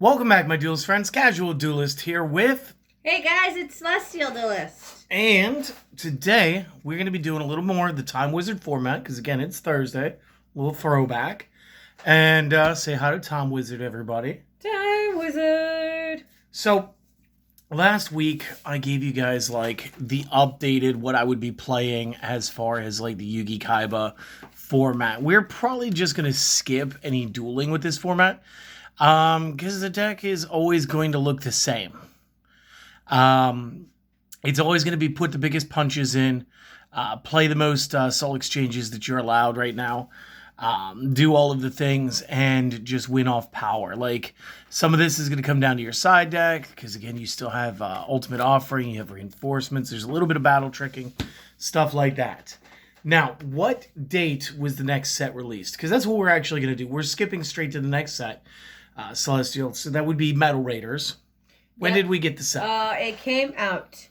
Welcome back, my Duelist friends. Casual Duelist here with... Hey guys, it's Celestial Duelist. And today, we're going to be doing a little more of the Time Wizard format, because again, it's Thursday. A little throwback. And say hi to Time Wizard, everybody. Time Wizard. So, last week, I gave you guys, the updated what I would be playing as far as, the Yugi Kaiba format. We're probably just going to skip any dueling with this format. Because the deck is always going to look the same. It's always going to be put the biggest punches in, play the most soul exchanges that you're allowed right now, do all of the things, and just win off power. Some of this is going to come down to your side deck, because again, you still have Ultimate Offering, you have Reinforcements, there's a little bit of battle tricking, stuff like that. Now, what date was the next set released? Because that's what we're actually going to do. We're skipping straight to the next set. Celestial, so that would be Metal Raiders. When did we get the set? It came out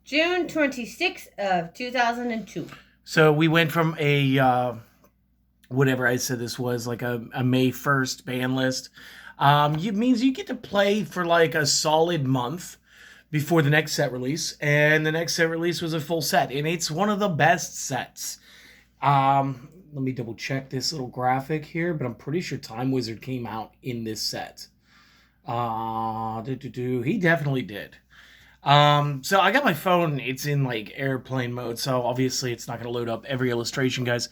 June 26th of 2002. So we went from a, whatever I said this was, a May 1st ban list. It means you get to play for a solid month before the next set release. And the next set release was a full set. And it's one of the best sets. Let me double check this little graphic here, but I'm pretty sure Time Wizard came out in this set. He definitely did. So I got my phone, it's in airplane mode, so obviously it's not going to load up every illustration, guys.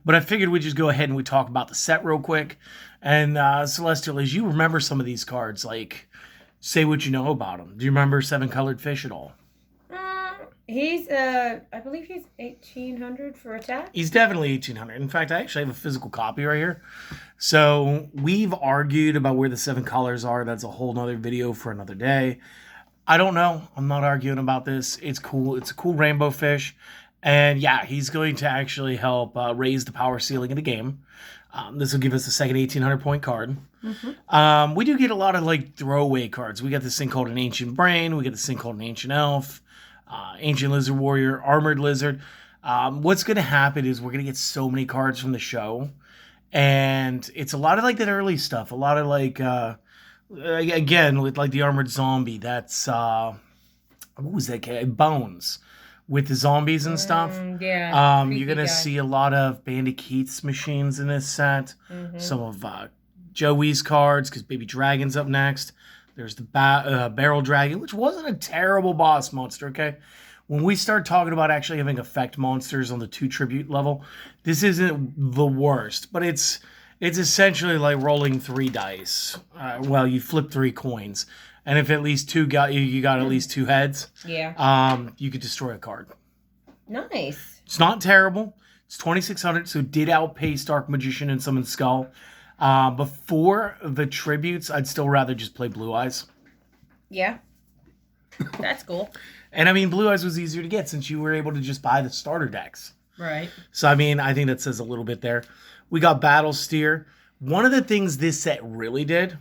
But I figured we'd just go ahead and we talk about the set real quick. And Celestial, as you remember some of these cards, say what you know about them. Do you remember Seven Colored Fish at all? He's, I believe he's 1800 for attack. He's definitely 1800. In fact, I actually have a physical copy right here. So we've argued about where the seven colors are. That's a whole nother video for another day. I don't know. I'm not arguing about this. It's cool. It's a cool rainbow fish. And yeah, he's going to actually help raise the power ceiling in the game. This will give us a second 1800 point card. Mm-hmm. We do get a lot of throwaway cards. We got this thing called an Ancient Brain. We got this thing called an Ancient Elf. Ancient Lizard Warrior, Armored Lizard. What's going to happen is we're going to get so many cards from the show. And it's a lot of that early stuff. A lot of again, with the Armored Zombie. That's, what was that? Bones. With the zombies and stuff. Yeah. You're going to see a lot of Bandit Keith's machines in this set. Mm-hmm. Some of Joey's cards, because Baby Dragon's up next. There's the Barrel Dragon, which wasn't a terrible boss monster, okay? When we start talking about actually having effect monsters on the 2 tribute level, this isn't the worst, but it's essentially like rolling 3 dice. You flip 3 coins, and if at least 2 got you got at least 2 heads. Yeah. You could destroy a card. Nice. It's not terrible. It's 2600, so it did outpace Dark Magician and Summon Skull. Before the tributes, I'd still rather just play Blue Eyes. Yeah. That's cool. And I mean, Blue Eyes was easier to get since you were able to just buy the starter decks. Right. So, I mean, I think that says a little bit there. We got Battle Steer. One of the things this set really did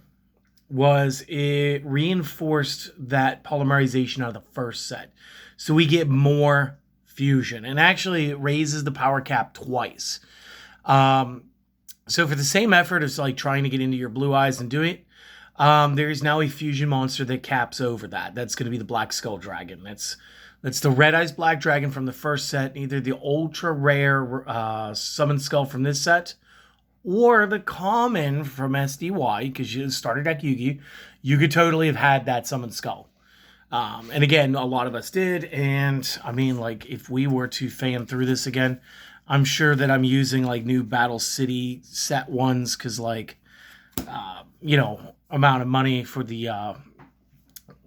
was it reinforced that polymerization out of the first set. So we get more fusion. And actually, it raises the power cap twice. So for the same effort of trying to get into your Blue Eyes and do it, there is now a fusion monster that caps over that. That's going to be the Black Skull Dragon. That's the Red Eyes Black Dragon from the first set, either the ultra rare Summon Skull from this set, or the common from SDY, because you started deck Yugi. You could totally have had that Summon Skull. And again, a lot of us did. And I mean, if we were to fan through this again, I'm sure that I'm using new Battle City set ones because amount of money for the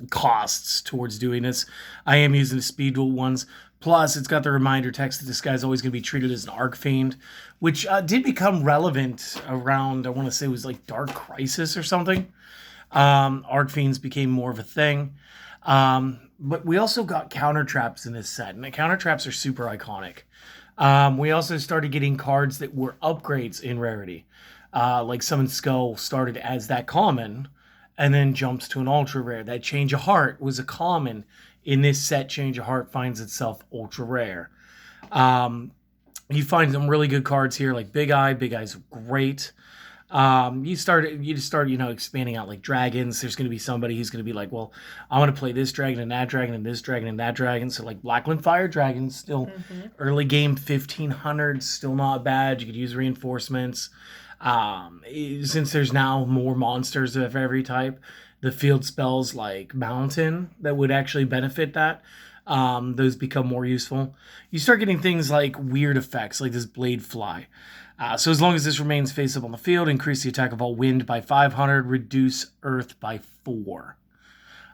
costs towards doing this. I am using the Speed Duel ones. Plus, it's got the reminder text that this guy's always going to be treated as an Arc Fiend, which did become relevant around, I want to say it was Dark Crisis or something. Arc Fiends became more of a thing. But we also got counter traps in this set, and the counter traps are super iconic. We also started getting cards that were upgrades in rarity. Summon Skull started as that common and then jumps to an ultra rare. That Change of Heart was a common. In this set, Change of Heart finds itself ultra rare. You find some really good cards here like Big Eye. Big Eye's great. You just start, expanding out like dragons. There's going to be somebody who's going to be like, well, I want to play this dragon and that dragon and this dragon and that dragon. So like Blackland Fire Dragon, still early game 1500, still not bad. You could use reinforcements. Since there's now more monsters of every type, the field spells like Mountain that would actually benefit that. Those become more useful. You start getting things like weird effects, like this Blade Fly. So as long as this remains face up on the field, increase the attack of all wind by 500, reduce earth by 4.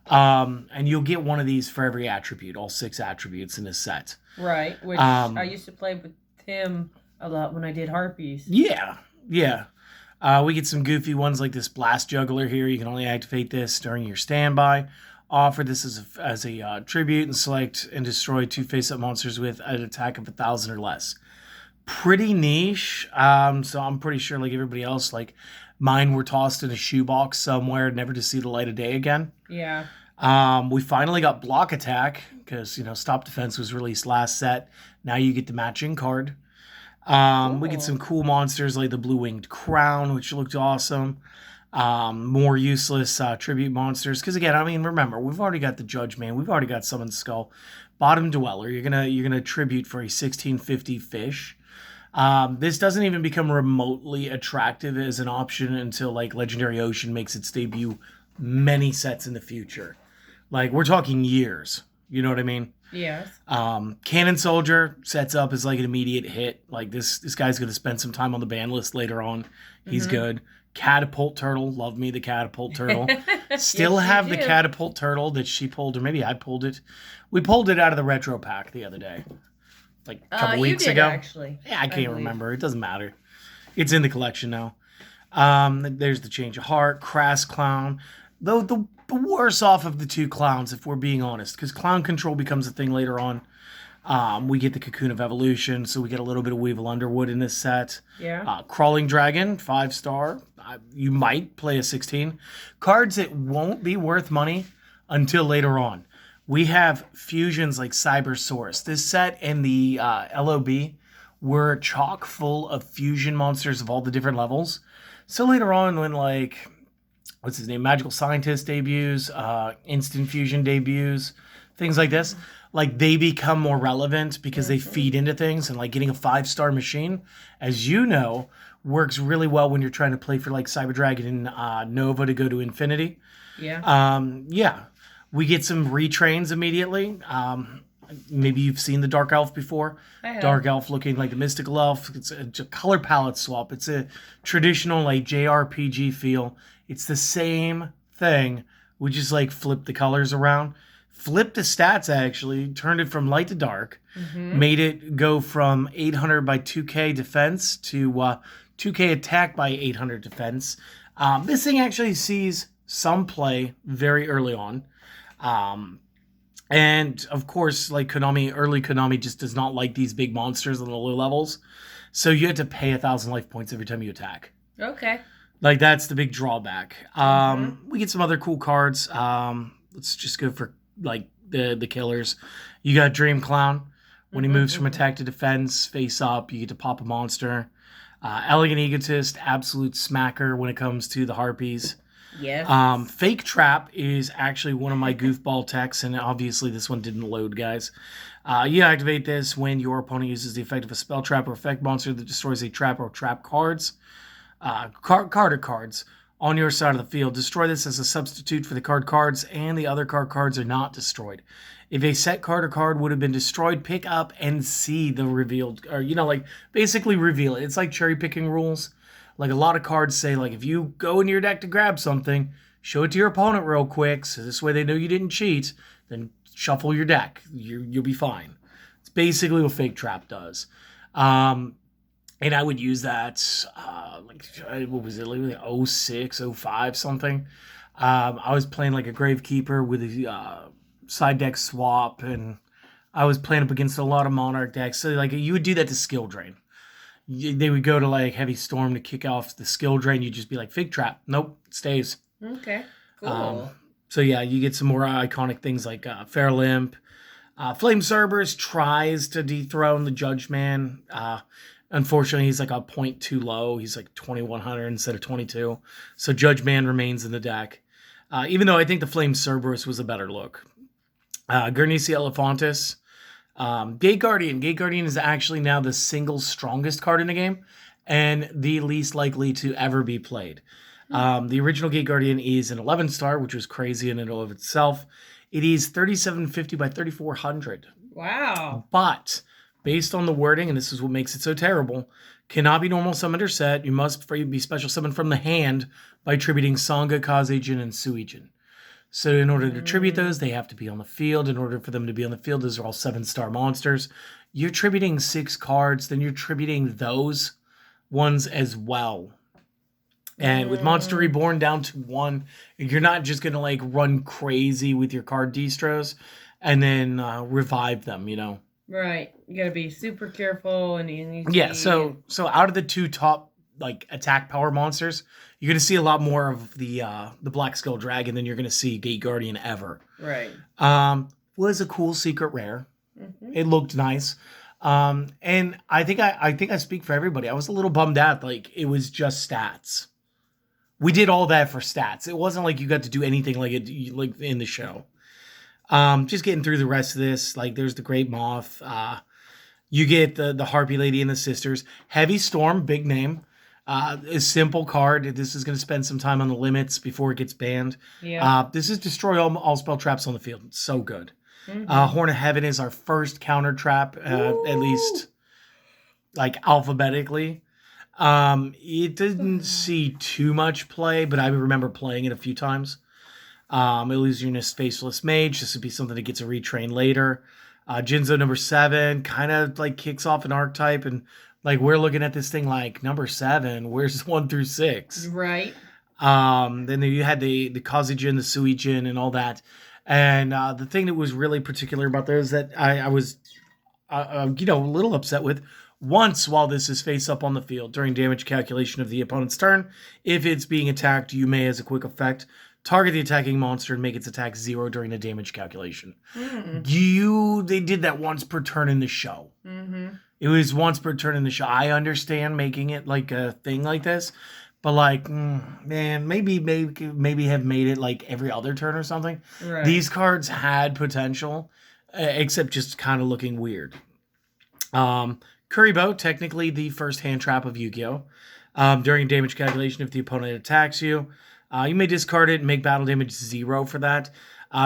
And you'll get one of these for every attribute, all 6 attributes in this set. Right, which I used to play with him a lot when I did Harpies. Yeah. We get some goofy ones like this Blast Juggler here. You can only activate this during your standby. Offer this as a tribute and select and destroy 2 face-up monsters with an attack of 1,000 or less. Pretty niche. So I'm pretty sure, like everybody else, like mine were tossed in a shoebox somewhere, never to see the light of day again. Yeah. We finally got Block Attack because Stop Defense was released last set. Now you get the matching card. Cool. We get some cool monsters like the Blue Winged Crown, which looked awesome. More useless tribute monsters. Because again, remember, we've already got the Judge Man. We've already got Summoned Skull. Bottom Dweller. You're gonna tribute for a 1650 fish. This doesn't even become remotely attractive as an option until like Legendary Ocean makes its debut many sets in the future. Like we're talking years. You know what I mean? Yes. Cannon Soldier sets up as like an immediate hit. Like this guy's going to spend some time on the ban list later on. He's good. Catapult Turtle. Love me the Catapult Turtle. Still Yes, have you the do. Catapult Turtle that she pulled, or maybe I pulled it. We pulled it out of the retro pack the other day. Like a couple weeks you did, ago. Actually. Yeah, I can't believe. remember. It doesn't matter. It's in the collection now. There's the Change of Heart, Crass Clown. Though the worse off of the 2 clowns, if we're being honest, because clown control becomes a thing later on. We get the Cocoon of Evolution, so we get a little bit of Weevil Underwood in this set. Yeah. Crawling Dragon, 5-star. You might play a 16. Cards that won't be worth money until later on. We have fusions like Cybersaurus. This set and the LOB were chock full of fusion monsters of all the different levels. So later on, when like, what's his name, Magical Scientist debuts, Instant Fusion debuts, things like this, like they become more relevant because they feed into things, and like getting a 5-star machine, as you know, works really well when you're trying to play for like Cyber Dragon and Nova to go to infinity. Yeah. We get some retrains immediately. Maybe you've seen the Dark Elf before. I have. Dark Elf looking like the Mystical Elf. It's a color palette swap. It's a traditional like JRPG feel. It's the same thing. We just like flipped the colors around. Flipped the stats actually. Turned it from light to dark. Made it go from 800 by 2k defense to 2k attack by 800 defense. This thing actually sees some play very early on. And of course, like early Konami just does not like these big monsters on the low levels. So you have to pay 1,000 life points every time you attack. Okay. Like that's the big drawback. We get some other cool cards. Let's just go for like the killers. You got Dream Clown. When he moves from attack to defense, face up, you get to pop a monster. Elegant Egotist, absolute smacker when it comes to the Harpies. Yes. Fake Trap is actually one of my goofball techs, and obviously this one didn't load, guys. You activate this when your opponent uses the effect of a spell trap or effect monster that destroys a trap or trap cards. Card or cards on your side of the field. Destroy this as a substitute for the cards, and the other cards are not destroyed. If a set card or card would have been destroyed, pick up and see the revealed, or like basically reveal it. It's like cherry picking rules. Like a lot of cards say, like if you go into your deck to grab something, show it to your opponent real quick, so this way they know you didn't cheat. Then shuffle your deck. You'll be fine. It's basically what Fake Trap does. And I would use that, what was it, like 06, 05, something. I was playing like a Gravekeeper with a side deck swap, and I was playing up against a lot of Monarch decks. So like you would do that to skill drain. They would go to like Heavy Storm to kick off the skill drain. You'd just be like, Fake Trap. Nope, it stays. Okay, cool. So yeah, you get some more iconic things like Fair Limp. Flame Cerberus tries to dethrone the Judge Man. Unfortunately, he's like a point too low. He's like 2100 instead of 22. So Judge Man remains in the deck. Even though I think the Flame Cerberus was a better look. Guernica Elefantis. Gate Guardian. Gate Guardian is actually now the single strongest card in the game and the least likely to ever be played. The original Gate Guardian is an 11-star, which was crazy in and of itself. It is 3750 by 3400. Wow. But based on the wording, and this is what makes it so terrible, cannot be normal summoned or set. You must be special summoned from the hand by attributing Sangha, Kazejin, and Suijin. So in order to tribute those, they have to be on the field. In order for them to be on the field, those are all 7-star monsters. You're tributing 6 cards, then you're tributing those ones as well. And with Monster Reborn down to 1, you're not just going to like run crazy with your card distros and then revive them, you know? Right. You got to be super careful. Yeah, so out of the 2 top like attack power monsters, you're going to see a lot more of the Black Skull Dragon than you're going to see Gate Guardian ever. Right. Was a cool secret rare. It looked nice. And I think I speak for everybody. I was a little bummed out like it was just stats. We did all that for stats. It wasn't like you got to do anything like it like in the show. Just getting through the rest of this, like there's the Great Moth. You get the Harpy Lady and the Sisters. Heavy Storm, big name. A simple card. This is going to spend some time on the limits before it gets banned. Yeah. This is destroy all spell traps on the field. It's so good. Horn of Heaven is our first counter trap, at least like alphabetically. It didn't see too much play, but I remember playing it a few times. Illusionist Faceless Mage. This would be something that gets a retrain later. Jinzo number 7 kind of like kicks off an archetype, and like we're looking at this thing like number 7. Where's 1 through 6? Right. Then you had the Kazejin, the Suijin, and all that. And the thing that was really particular about those that I was, a little upset with. Once while this is face up on the field during damage calculation of the opponent's turn, if it's being attacked, you may, as a quick effect, target the attacking monster and make its attack 0 during the damage calculation. They did that once per turn in the show. It was once per turn in the show. I understand making it like a thing like this, but like, man, maybe have made it like every other turn or something. Right. These cards had potential, except just kind of looking weird. Kuriboh, technically the first hand trap of Yu-Gi-Oh! During damage calculation, if the opponent attacks you, you may discard it and make battle damage 0 for that.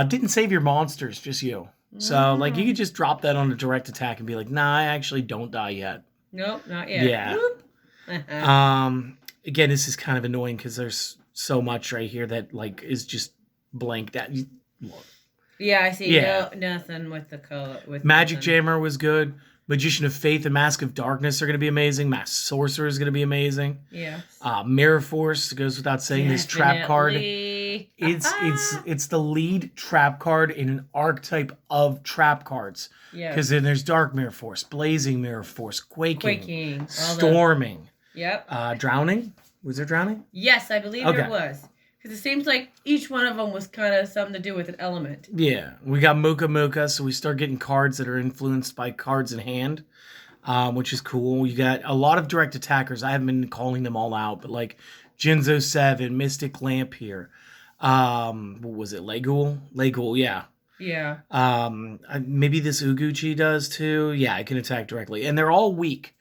Didn't save your monsters, just you. So, like, you could just drop that on a direct attack and be like, nah, I actually don't die yet. Nope, not yet. Yeah. Again, this is kind of annoying because there's so much right here that, like, is just blanked out. Yeah, I see. Yeah. Nothing with the color. With Magic nothing. Jammer was good. Magician of Faith and Mask of Darkness are going to be amazing. Mask Sorcerer is going to be amazing. Yes. Mirror Force goes without saying. This trap card, it's the lead trap card in an archetype of trap cards. Yeah. Because then there's Dark Mirror Force, Blazing Mirror Force, Quaking, Storming. Yep. Drowning? Was there Drowning? Yes, I believe there was. Because it seems like each one of them was kind of something to do with an element. Yeah. We got Muka, so we start getting cards that are influenced by cards in hand, which is cool. You got a lot of direct attackers. I haven't been calling them all out, but like Jinzo 7, Mystic Lamp here. What was it? Legul, yeah. Yeah. Maybe this Uguchi does too. Yeah, it can attack directly. And they're all weak.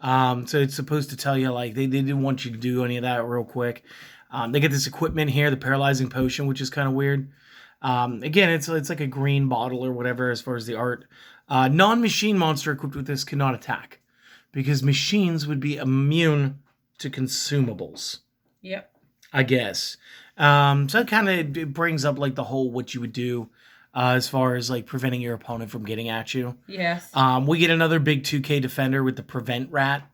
So it's supposed to tell you, like, they didn't want you to do any of that real quick. They get this equipment here, the Paralyzing Potion, which is kind of weird. Again, it's like a green bottle or whatever as far as the art. Non-machine monster equipped with this cannot attack because machines would be immune to consumables. Yep. I guess. So it kind of brings up like the whole what you would do as far as like preventing your opponent from getting at you. Yes. We get another big 2K defender with the Prevent Rat.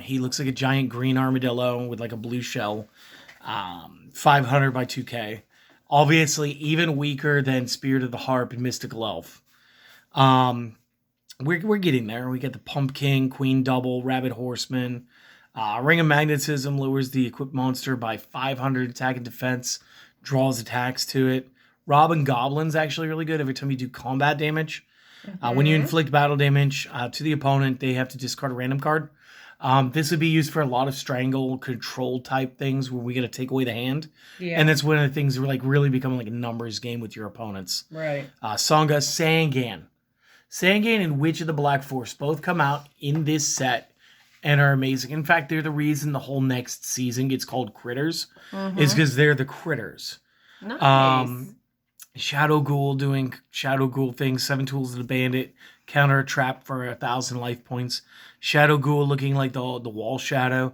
He looks like a giant green armadillo with like a blue shell. 500 by 2K. Obviously, even weaker than Spirit of the Harp and Mystical Elf. We're getting there. We get the Pumpkin, Queen Double, Rabbit Horseman. Ring of Magnetism lowers the equipped monster by 500 attack and defense. Draws attacks to it. Robin Goblin's actually really good every time you do combat damage. When you inflict battle damage to the opponent, they have to discard a random card. This would be used for a lot of strangle control type things where we got to take away the hand. Yeah. And that's one of the things that like really become like a numbers game with your opponents. Right. Songa, Sangan. Sangan and Witch of the Black Forest both come out in this set and are amazing. In fact, they're the reason the whole next season gets called Critters, is because they're the critters. Nice. Shadow Ghoul doing Shadow Ghoul things, 7 tools of the bandit, counter a trap for 1,000 life points. Shadow Ghoul looking like the wall shadow.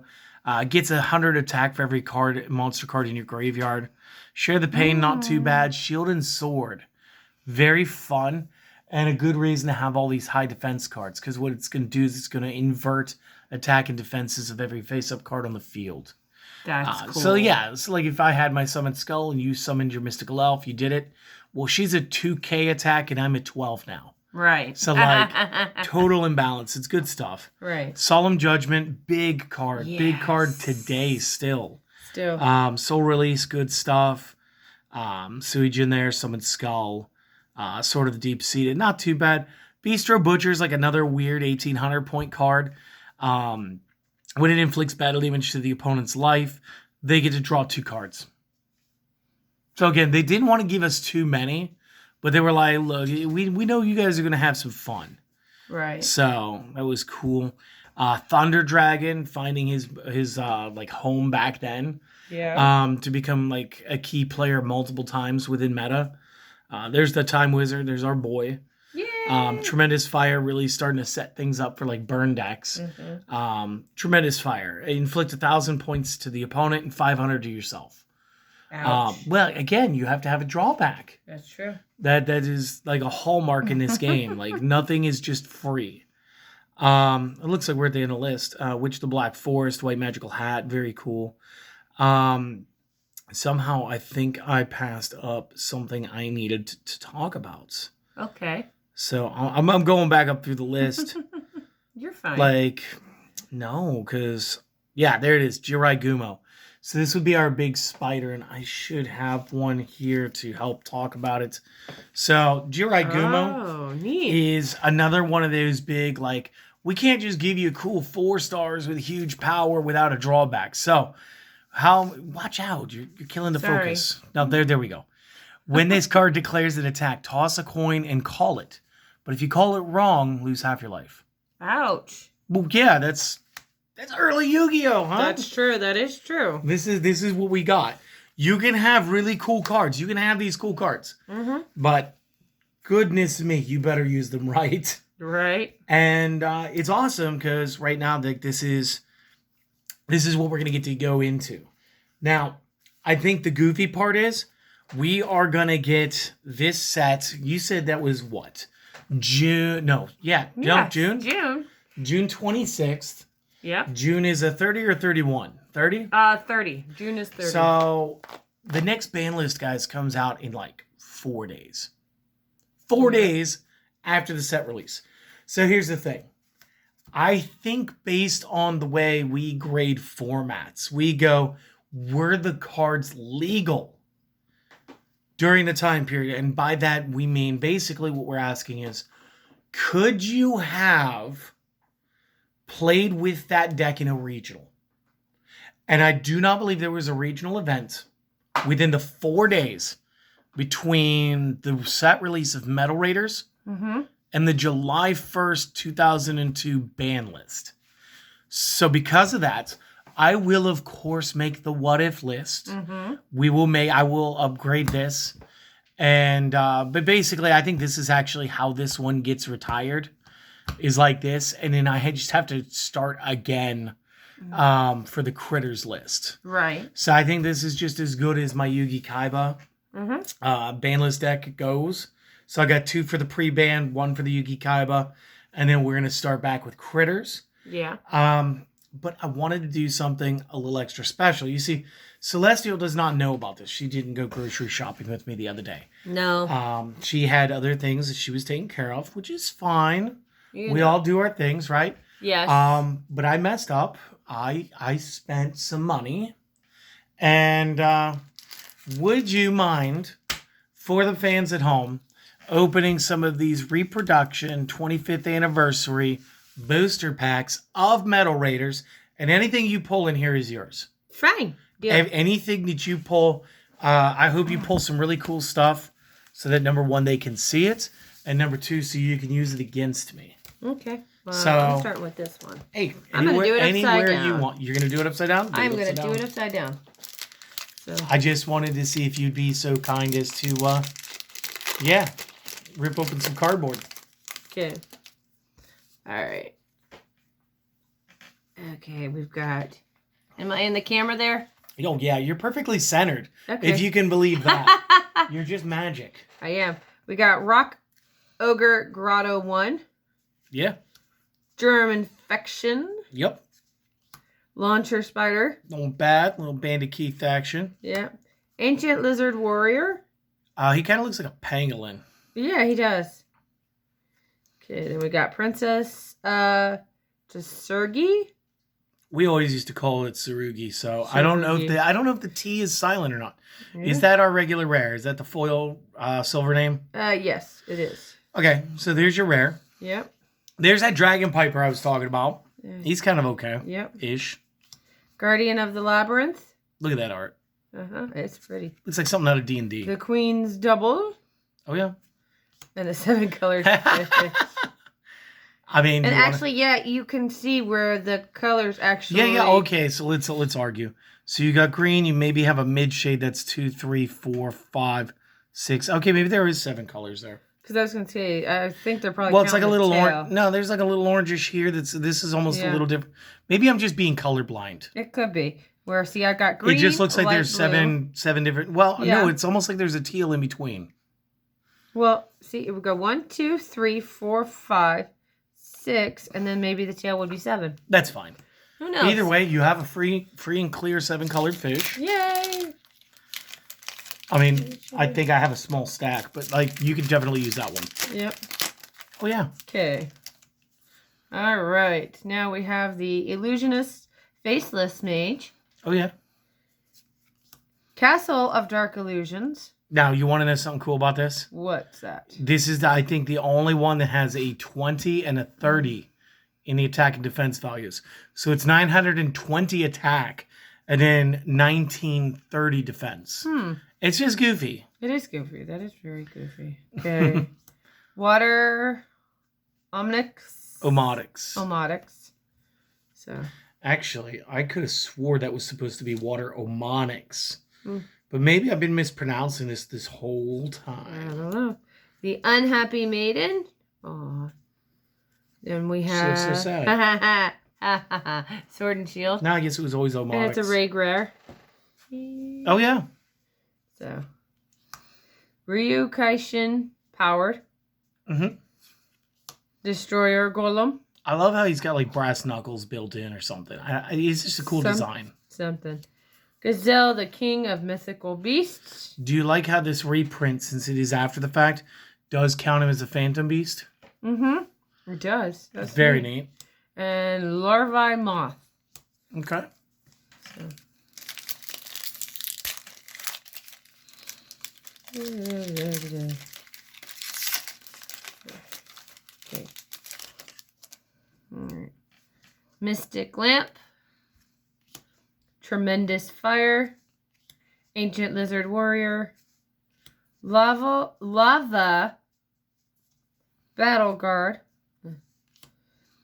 Gets 100 attack for every monster card in your graveyard. Share the pain, not too bad. Shield and Sword. Very fun. And a good reason to have all these high defense cards. Because what it's going to do is it's going to invert attack and defenses of every face-up card on the field. That's cool. So yeah, it's like if I had my Summoned Skull and you summoned your Mystical Elf, you did it. Well, she's a 2k attack and I'm at 12 now. Right. So like total imbalance. It's good stuff. Right. Solemn Judgment, big card. Yes. Big card today still. Still. Soul Release, good stuff. Suijin there, Summoned Skull. Sort of deep-seated. Not too bad. Bistro Butcher's like another weird 1,800 point card. When it inflicts battle damage to the opponent's life, they get to draw 2 cards. So again, they didn't want to give us too many, but they were like, look, we know you guys are going to have some fun. Right. So that was cool. Thunder Dragon finding his like home back then. Yeah. To become like a key player multiple times within meta. There's the Time Wizard. There's our boy. Yay. Tremendous Fire really starting to set things up for like burn decks. Tremendous Fire. Inflict 1,000 points to the opponent and 500 to yourself. Ouch. Well, again, you have to have a drawback. That's true. That is like a hallmark in this game. Like nothing is just free. It looks like we're at the end of the list. Witch of the Black Forest, White Magical Hat, very cool. Somehow I think I passed up something I needed to talk about. Okay. So I'm going back up through the list. You're fine. Like, no, because, yeah, there it is, Jirai Gumo. So this would be our big spider, and I should have one here to help talk about it. So Jirai Gumo is another one of those big, like, we can't just give you cool 4 stars with huge power without a drawback. So watch out, you're killing the focus. Now, there we go. When this card declares an attack, toss a coin and call it. But if you call it wrong, lose half your life. Ouch. Well, yeah, that's early Yu-Gi-Oh, huh? That's true. That is true. This is what we got. You can have really cool cards. You can have these cool cards. But goodness me, you better use them right. Right. And it's awesome because right now this is what we're going to get to go into. Now, I think the goofy part is we are going to get this set. You said that was what? June? No. Yeah. June? June 26th. Yeah. June is a 30 or 31? 30? 30. June is 30. So the next ban list, guys, comes out in like 4 days. 4 days after the set release. So here's the thing. I think based on the way we grade formats, we go, were the cards legal during the time period? And by that, we mean basically what we're asking is, could you have played with that deck in a regional? And I do not believe there was a regional event within the 4 days between the set release of Metal Raiders and the July 1st, 2002 ban list. So because of that, I will, of course, make the what if list. I will upgrade this. And, but basically, I think this is actually how this one gets retired, is like this. And then I just have to start again for the critters list. Right. So I think this is just as good as my Yugi Kaiba ban list deck goes. So I got 2 for the pre-ban, 1 for the Yugi Kaiba, and then we're going to start back with critters. Yeah. But I wanted to do something a little extra special. You see, Celestial does not know about this. She didn't go grocery shopping with me the other day. No. She had other things that she was taking care of, which is fine. We know. all do our things, right? Yes. But I messed up. I spent some money. And would you mind, for the fans at home, opening some of these reproduction 25th anniversary booster packs of Metal Raiders, and anything you pull in here is yours. Fine. Anything that you pull, I hope you pull some really cool stuff so that number one, they can see it, and number two, so you can use it against me. Okay. Well, So, I'm starting with this one. Hey, I'm going to do it upside anywhere down. you want. You're going to do it upside down? I'm going to do it upside down. So I just wanted to see if you'd be so kind as to, rip open some cardboard. Okay. All right. Okay, we've got... Am I in the camera there? Oh, yeah, you're perfectly centered. Okay. If you can believe that. You're just magic. I am. We got Rock Ogre Grotto 1. Yeah. Germ Infection. Yep. Launcher Spider. Little bat, little Bandit Keith action. Yeah. Ancient Lizard Warrior. He kind of looks like a pangolin. Yeah, he does. Okay, then we got Princess Tsurgi. We always used to call it Tsurugi, so I don't know if the T is silent or not. Yeah. Is that our regular rare? Is that the foil silver name? Yes, it is. Okay, so there's your rare. Yep. There's that Dragon Piper I was talking about. Yeah. He's kind of okay. Yep. Ish. Guardian of the Labyrinth. Look at that art. It's pretty. Looks like something out of D&D. The Queen's Double. Oh, yeah. And the 7 colors. I mean, and actually, yeah, you can see where the colors actually. Yeah. Okay, so let's argue. So you got green. You maybe have a mid shade that's 2, 3, 4, 5, 6. Okay, maybe there is 7 colors there. Because I was gonna say, I think they're probably. Well, it's like a little orange. orange. No, there's like a little orangish here. This is almost a little different. Maybe I'm just being colorblind. It could be. Where see, I got green. It just looks like light there's blue. seven different. Well, Yeah. no, it's almost like there's a teal in between. Well, see, it would go 1, 2, 3, 4, 5, 6, and then maybe the tail would be 7. That's fine. Who knows? Either way, you have a free and clear 7-colored fish. Yay! I mean, I think I have a small stack, but like you could definitely use that one. Yep. Oh yeah. Okay. All right. Now we have the Illusionist Faceless Mage. Oh yeah. Castle of Dark Illusions. Now, you want to know something cool about this? What's that? This is, I think, the only one that has a 20 and a 30 in the attack and defense values. So it's 920 attack and then 1930 defense. It's just goofy. It is goofy. That is very goofy. Okay. Water Omnix. Omotics. So. Actually, I could have swore that was supposed to be water Omonics. But maybe I've been mispronouncing this whole I time. don't know. The Unhappy Maiden. Aw. Then we have... So sad. Sword and Shield. No, I guess it was always Omotics. And it's a rare. Oh, yeah. So. Ryu Kaishin Powered. Destroyer Golem. I love how he's got like brass knuckles built in or something. It's just a cool design. Something. Gazelle, the King of Mythical Beasts. Do you like how this reprint, since it is after the fact, does count him as a Phantom Beast? It does. That's Very neat. And Larvae Moth. Okay. So. Okay. All right. Mystic Lamp. Tremendous Fire. Ancient Lizard Warrior. Lava Battle Guard.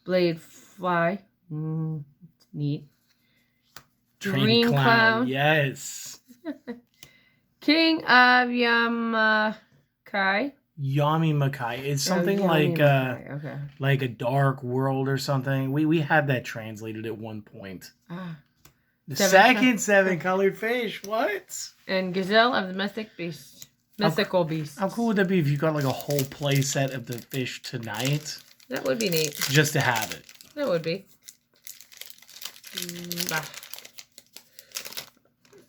Blade Fly. Neat. Dream Clown. Yes. King of Yamakai. Yami Makai. It's something okay. like a dark world or something. We had that translated at one point. The second 7-colored fish. What? And Gazelle of the Mythical Beast. How cool would that be if you got like a whole play set of the fish tonight? That would be neat. Just to have it. That would be.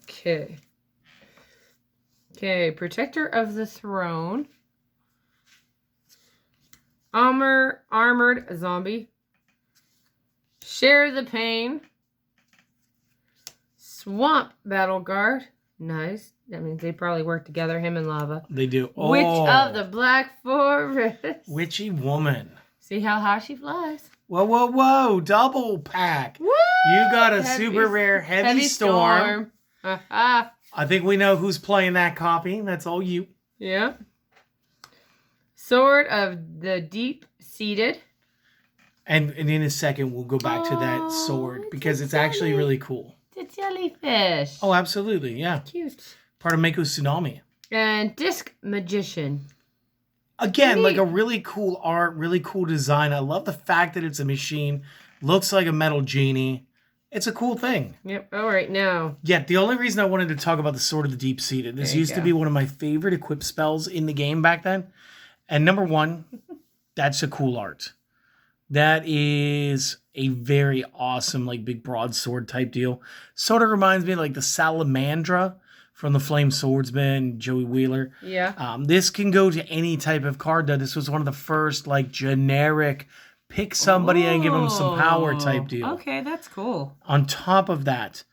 Okay. Okay, Protector of the Throne. Armored Zombie. Share the Pain. Swamp Battle Guard. Nice. That means they probably work together, him and Lava. They do. Witch of the Black Forest. Witchy woman. See how high she flies. Whoa, whoa, whoa. Double pack. Woo! You got a super rare heavy storm. I think we know who's playing that copy. That's all you. Yeah. Sword of the Deep-Seated. And in a second, we'll go back to that sword because it's actually really cool. The jellyfish. Oh, absolutely. Yeah. Cute. Part of Mako's Tsunami. And Disc Magician. Again, like a really cool art, really cool design. I love the fact that it's a machine. Looks like a metal genie. It's a cool thing. Yep. All right, now. Yeah, the only reason I wanted to talk about the Sword of the Deep-Seated. This used to be one of my favorite equip spells in the game back then. And number one, that's a cool art. That is a very awesome, like, big broadsword type deal. Sort of reminds me of, like, the Salamandra from the Flame Swordsman, Joey Wheeler. Yeah. This can go to any type of card, though. This was one of the first, like, generic pick somebody and give them some power type deal. Okay, that's cool. On top of that,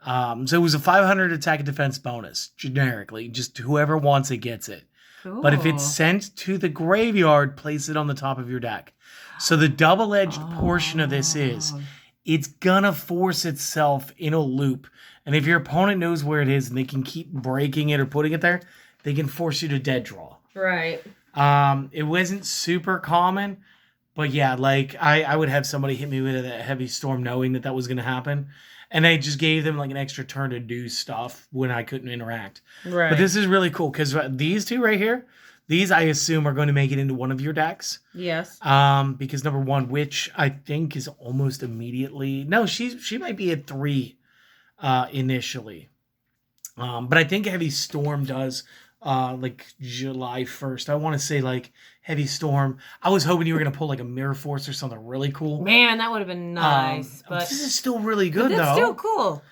so it was a 500 attack and defense bonus, generically. Just whoever wants it gets it. Cool. But if it's sent to the graveyard, place it on the top of your deck. So the double-edged portion of this is, it's gonna force itself in a loop. And if your opponent knows where it is and they can keep breaking it or putting it there, they can force you to dead draw. Right. It wasn't super common, but yeah, like I would have somebody hit me with a heavy storm knowing that was gonna happen. And I just gave them like an extra turn to do stuff when I couldn't interact. Right. But this is really cool because these two right here, these I assume are going to make it into one of your decks. Yes. Because number one, Witch I think is almost immediately. No, she might be at 3 initially. But I think Heavy Storm does like July 1st. I want to say like Heavy Storm. I was hoping you were going to pull like a Mirror Force or something really cool. Man, that would have been nice. But this is still really good, though. It's still cool.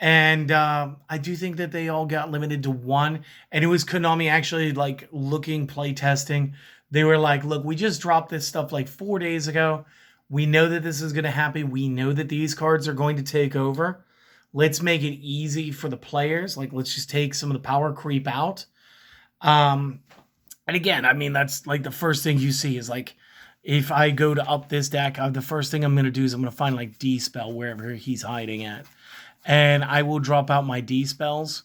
And I do think that they all got limited to 1. And it was Konami actually like looking, play testing. They were like, look, we just dropped this stuff like 4 days ago. We know that this is going to happen. We know that these cards are going to take over. Let's make it easy for the players. Like, let's just take some of the power creep out. And again, I mean, that's like the first thing you see is like, if I go to up this deck, the first thing I'm going to do is I'm going to find like D-Spell wherever he's hiding at. And I will drop out my D-Spells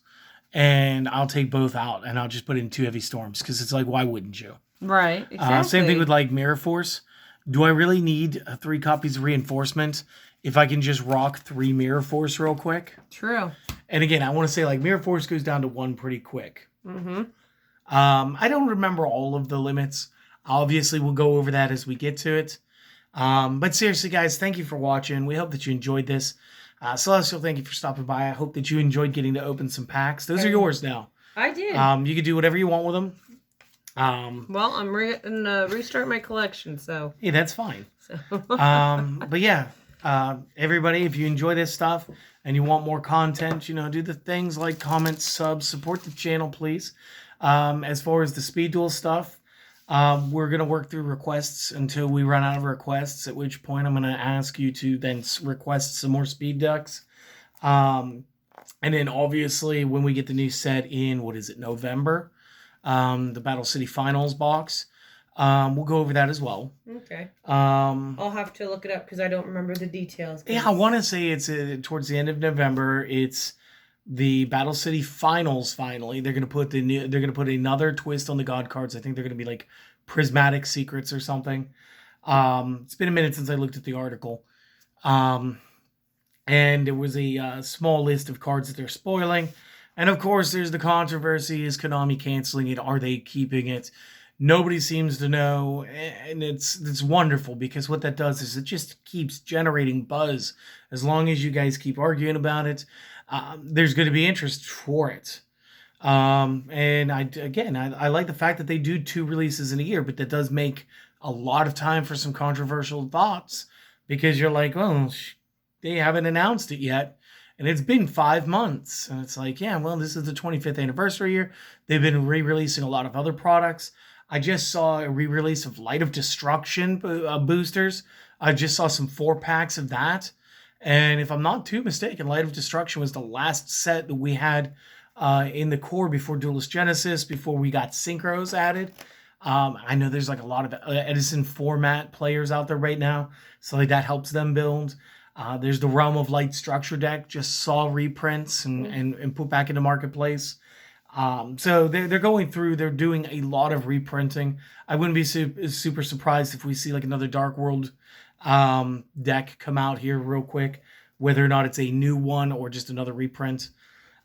and I'll take both out and I'll just put in 2 Heavy Storms because it's like, why wouldn't you? Right, exactly. Same thing with like Mirror Force. Do I really need 3 copies of Reinforcement if I can just rock 3 Mirror Force real quick? True. And again, I want to say like Mirror Force goes down to 1 pretty quick. Mm-hmm. I don't remember all of the limits. Obviously, we'll go over that as we get to it. But seriously, guys, thank you for watching. We hope that you enjoyed this. Celestial, thank you for stopping by. I hope that you enjoyed getting to open some packs. Those are yours now. I did. You can do whatever you want with them. Well, I'm restart my collection, so. Yeah, that's fine. So. But yeah, everybody, if you enjoy this stuff and you want more content, you know, do the things like comment, sub, support the channel, please. As far as the Speed Duel stuff, we're going to work through requests until we run out of requests, at which point I'm going to ask you to then request some more speed decks. And then obviously when we get the new set in, November, the Battle City Finals box, we'll go over that as well. Okay. I'll have to look it up because I don't remember the details. Yeah, I want to say it's towards the end of November. It's the Battle City Finals. Finally, they're gonna put they're gonna put another twist on the God cards. I think they're gonna be like prismatic secrets or something. It's been a minute since I looked at the article. And there was a small list of cards that they're spoiling. And of course, there's the controversy: is Konami canceling it? Are they keeping it? Nobody seems to know, and it's wonderful because what that does is it just keeps generating buzz. As long as you guys keep arguing about it, there's going to be interest for it. And I like the fact that they do 2 releases in a year, but that does make a lot of time for some controversial thoughts because you're like, oh, they haven't announced it yet. And it's been 5 months. And it's like, yeah, well, this is the 25th anniversary year. They've been re-releasing a lot of other products. I just saw a re-release of Light of Destruction boosters. I just saw some 4-packs of that. And if I'm not too mistaken, Light of Destruction was the last set that we had in the core before Duelist Genesis, before we got synchros added. I know there's like a lot of Edison format players out there right now, so like that helps them build. There's the Realm of Light structure deck, just saw reprints and put back into marketplace. So they're going through, they're doing a lot of reprinting. I wouldn't be super surprised if we see like another Dark World deck come out here real quick, whether or not it's a new one or just another reprint.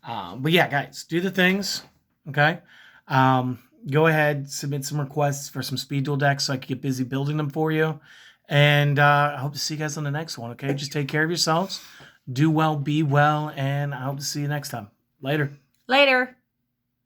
But yeah, guys, do the things, okay? Go ahead, submit some requests for some speed duel decks so I can get busy building them for you. And I hope to see you guys on the next one, okay? Just take care of yourselves. Do well, be well, and I hope to see you next time. Later. Later.